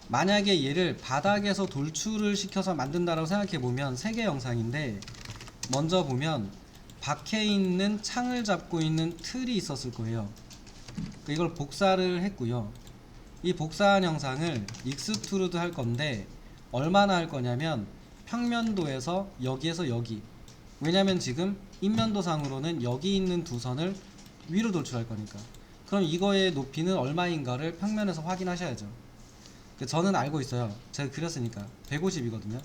만약에 얘를 바닥에서 돌출을 시켜서 만든다라고 생각해보면 3개 영상인데, 먼저 보면 밖에 있는 창을 잡고 있는 틀이 있었을 거예요. 이걸 복사를 했고요. 이 복사한 영상을 익스트루드 할 건데 얼마나 할 거냐면 평면도에서 여기에서 여기, 왜냐면 지금 인면도상으로는 여기 있는 두 선을 위로 돌출할 거니까. 그럼 이거의 높이는 얼마인가를 평면에서 확인하셔야죠. 저는 알고 있어요. 제가 그렸으니까 150이거든요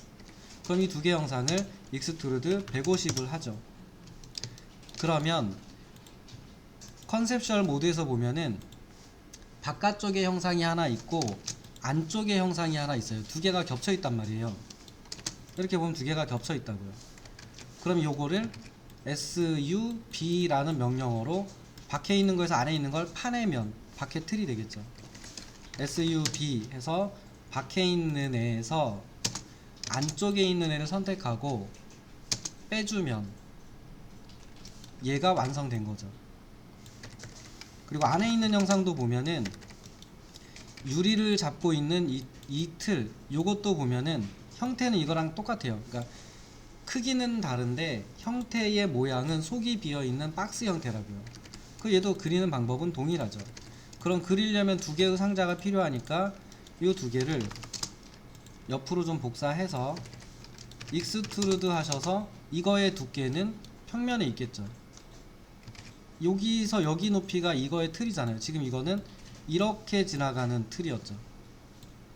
그럼 이 두 개 영상을 익스트루드 150을 하죠. 그러면 컨셉션 모드에서 보면은 바깥쪽에 형상이 하나 있고 안쪽에 형상이 하나 있어요. 두 개가 겹쳐 있단 말이에요. 이렇게 보면 두 개가 겹쳐 있다고요. 그럼 요거를 SUB라는 명령어로 밖에 있는 거에서 안에 있는 걸 파내면 밖에 틀이 되겠죠. SUB 해서 밖에 있는 애에서 안쪽에 있는 애를 선택하고 빼주면 얘가 완성된 거죠. 그리고 안에 있는 영상도 보면은 유리를 잡고 있는 이 틀, 요것도 보면은 형태는 이거랑 똑같아요. 그러니까 크기는 다른데 형태의 모양은 속이 비어있는 박스 형태라고요. 그 얘도 그리는 방법은 동일하죠. 그럼 그리려면 두 개의 상자가 필요하니까 이 두 개를 옆으로 좀 복사해서 익스트루드 하셔서 이거의 두께는 평면에 있겠죠. 여기서 여기 높이가 이거의 틀이잖아요. 지금 이거는 이렇게 지나가는 틀이었죠.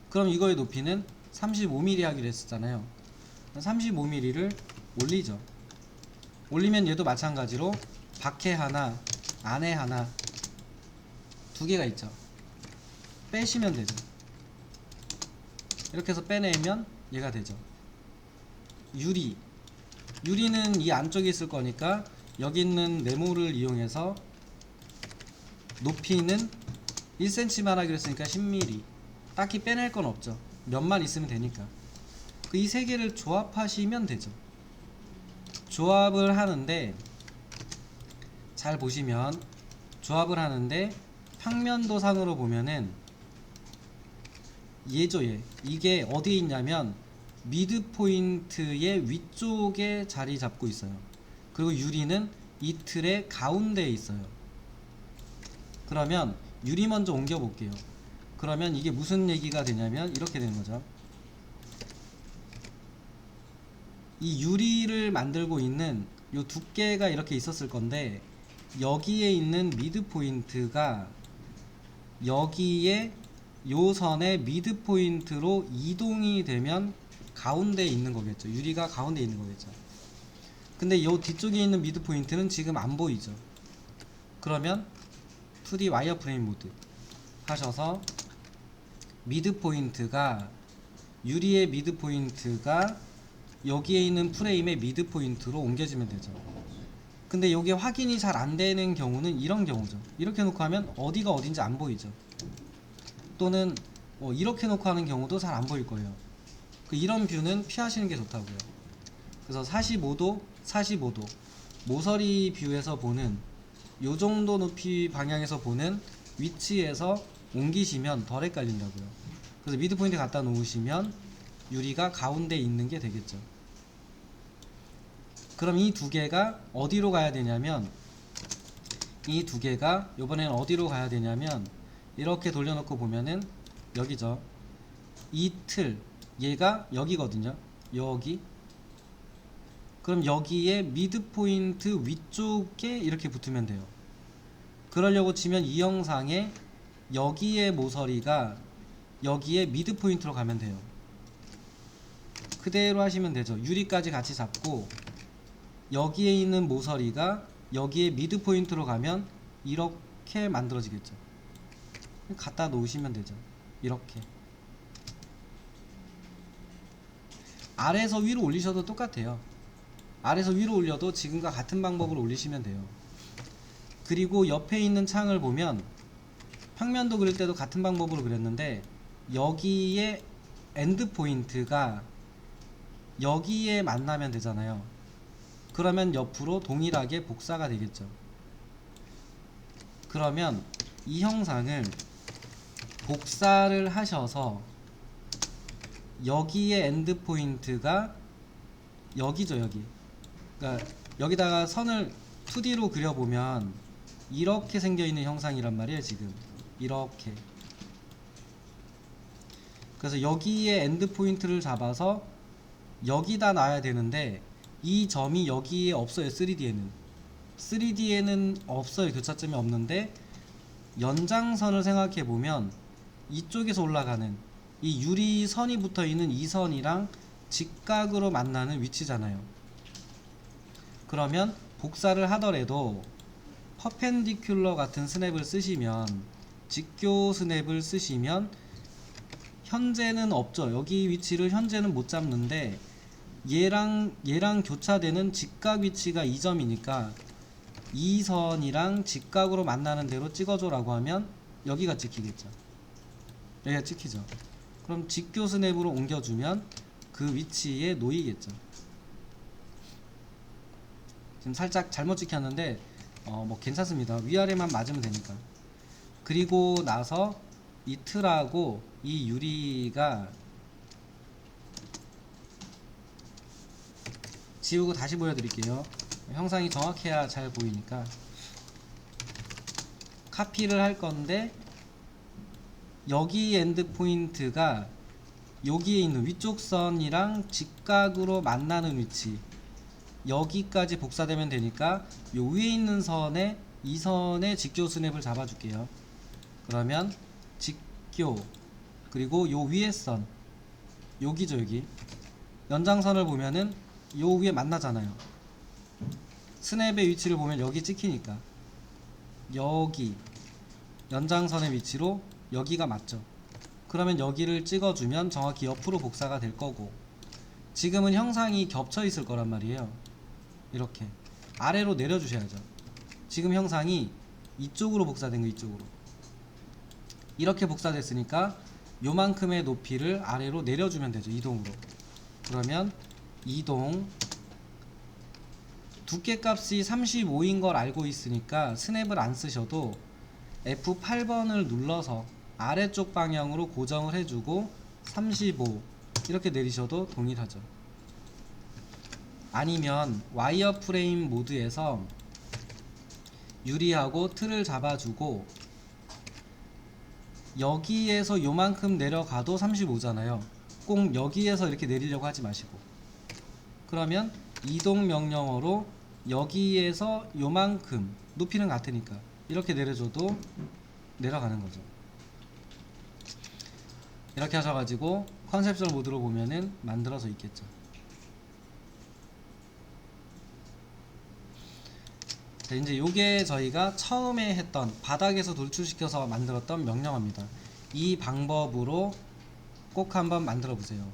그럼 이거의 높이는 35mm 하기로 했었잖아요. 35mm를 올리죠. 올리면 얘도 마찬가지로 밖에 하나, 안에 하나, 두 개가 있죠. 빼시면 되죠. 이렇게 해서 빼내면 얘가 되죠. 유리는 이 안쪽에 있을 거니까 여기 있는 네모를 이용해서 높이는 1cm만 하기로 했으니까 10mm. 딱히 빼낼 건 없죠. 면만 있으면 되니까. 이 세 개를 조합하시면 되죠. 조합을 하는데 잘 보시면 조합을 하는데 평면도상으로 보면은 얘죠. 얘. 이게 어디에 있냐면 미드 포인트의 위쪽에 자리 잡고 있어요. 그리고 유리는 이 틀의 가운데에 있어요. 그러면 유리 먼저 옮겨 볼게요. 그러면 이게 무슨 얘기가 되냐면 이렇게 되는 거죠. 이 유리를 만들고 있는 요 두께가 이렇게 있었을 건데 여기에 있는 미드 포인트가 여기에 요 선의 미드 포인트로 이동이 되면 가운데에 있는 거겠죠. 유리가 가운데에 있는 거겠죠. 근데 요 뒤쪽에 있는 미드 포인트는 지금 안 보이죠. 그러면 2D 와이어프레임 모드 하셔서 미드 포인트가 유리의 미드 포인트가 여기에 있는 프레임의 미드 포인트로 옮겨지면 되죠. 근데 이게 확인이 잘 안 되는 경우는 이런 경우죠. 이렇게 놓고 하면 어디가 어딘지 안 보이죠. 또는 이렇게 놓고 하는 경우도 잘 안 보일 거예요. 이런 뷰는 피하시는 게 좋다고요. 그래서 45도, 45도 모서리 뷰에서 보는 요 정도 높이 방향에서 보는 위치에서 옮기시면 덜 헷갈린다고요. 그래서 미드 포인트 갖다 놓으시면 유리가 가운데 있는 게 되겠죠. 그럼 이 두 개가 어디로 가야 되냐면 이 두 개가 이번에는 어디로 가야 되냐면 이렇게 돌려놓고 보면은 여기죠. 이 틀 얘가 여기거든요. 여기. 그럼 여기에 미드 포인트 위쪽에 이렇게 붙으면 돼요. 그러려고 치면 이 영상에 여기에 모서리가 여기에 미드 포인트로 가면 돼요. 그대로 하시면 되죠. 유리까지 같이 잡고 여기에 있는 모서리가 여기에 미드 포인트로 가면 이렇게 만들어지겠죠. 갖다 놓으시면 되죠. 이렇게 아래에서 위로 올리셔도 똑같아요. 아래에서 위로 올려도 지금과 같은 방법으로 올리시면 돼요. 그리고 옆에 있는 창을 보면 평면도 그릴 때도 같은 방법으로 그렸는데 여기에 엔드 포인트가 여기에 만나면 되잖아요. 그러면 옆으로 동일하게 복사가 되겠죠. 그러면 이 형상을 복사를 하셔서 여기에 엔드 포인트가 여기죠, 여기. 그러니까 여기다가 선을 2D로 그려보면 이렇게 생겨있는 형상이란 말이에요, 지금. 이렇게. 그래서 여기에 엔드 포인트를 잡아서 여기다 놔야 되는데 이 점이 여기에 없어요, 3D에는. 3D에는 없어요, 교차점이 없는데 연장선을 생각해 보면 이쪽에서 올라가는 이 유리선이 붙어 있는 이 선이랑 직각으로 만나는 위치잖아요. 그러면 복사를 하더라도 퍼펜디큘러 같은 스냅을 쓰시면, 직교 스냅을 쓰시면 현재는 없죠. 여기 위치를 현재는 못 잡는데 얘랑 교차되는 직각 위치가 이 점이니까 이 선이랑 직각으로 만나는 대로 찍어줘 라고 하면 여기가 찍히겠죠. 여기가 찍히죠. 그럼 직교 스냅으로 옮겨주면 그 위치에 놓이겠죠. 지금 살짝 잘못 찍혔는데 뭐 괜찮습니다. 위아래만 맞으면 되니까. 그리고 나서 이 틀하고 이 유리가 지우고 다시 보여드릴게요. 형상이 정확해야 잘 보이니까. 카피를 할 건데 여기 엔드 포인트가 여기에 있는 위쪽 선이랑 직각으로 만나는 위치, 여기까지 복사되면 되니까 요 위에 있는 선에 이 선에 직교 스냅을 잡아줄게요. 그러면 직교, 그리고 요 위에 선, 여기죠, 여기 연장선을 보면은 요 위에 만나잖아요. 스냅의 위치를 보면 여기 찍히니까 여기 연장선의 위치로 여기가 맞죠. 그러면 여기를 찍어주면 정확히 옆으로 복사가 될 거고, 지금은 형상이 겹쳐 있을 거란 말이에요. 이렇게 아래로 내려주셔야죠. 지금 형상이 이쪽으로 복사된 거, 이쪽으로 이렇게 복사됐으니까 요만큼의 높이를 아래로 내려주면 되죠, 이동으로. 그러면 이동, 두께 값이 35인 걸 알고 있으니까 스냅을 안 쓰셔도 F8번을 눌러서 아래쪽 방향으로 고정을 해주고 35 이렇게 내리셔도 동일하죠. 아니면 와이어 프레임 모드에서 유리하고 틀을 잡아주고 여기에서 요만큼 내려가도 35잖아요. 꼭 여기에서 이렇게 내리려고 하지 마시고, 그러면 이동 명령어로 여기에서 요만큼, 높이는 같으니까 이렇게 내려줘도 내려가는 거죠. 이렇게 하셔가지고 컨셉션 모드로 보면은 만들어져 있겠죠. 자, 이제 요게 저희가 처음에 했던 바닥에서 돌출시켜서 만들었던 명령어입니다. 이 방법으로 꼭 한번 만들어 보세요.